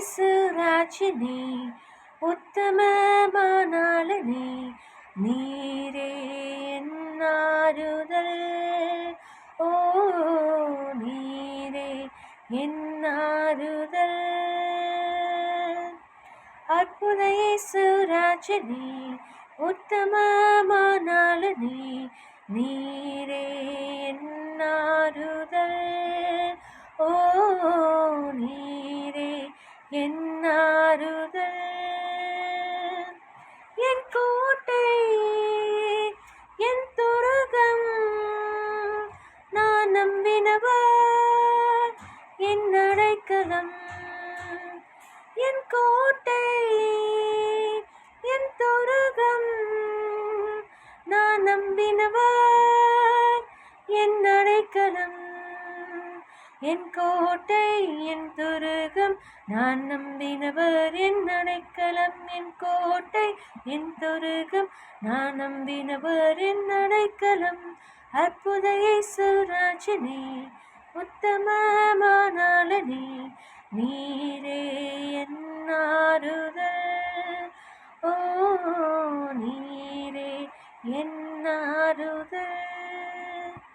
இயேசுராஜனே உத்தமமானாளனே நீரே என் ஆறுதல். ஓ நீரே என் ஆறுதல். அற்புத இயேசுராஜனே உத்தமமானாளனே நீரே என் ஆறுதல். ஓ நீரே என் ஆறுதல். என் கோட்டை என் துருகம் நான் நம்பினவர் என் அடைக்கலம். என் கோட்டை என் துருகம் நான் நம்பினவர் என் அடைக்கலம். என் கோட்டை என் துருகம் நான் நம்பினவர் என் அடைக்கலம். என் கோட்டை என் துருகம் நான் நம்பினவர் என் அடைக்கலம். அற்புத இயேசுராஜனே உத்தமமானாளனே நீரே என் ஆறுதல். ஓ நீரே என் ஆறுதல்.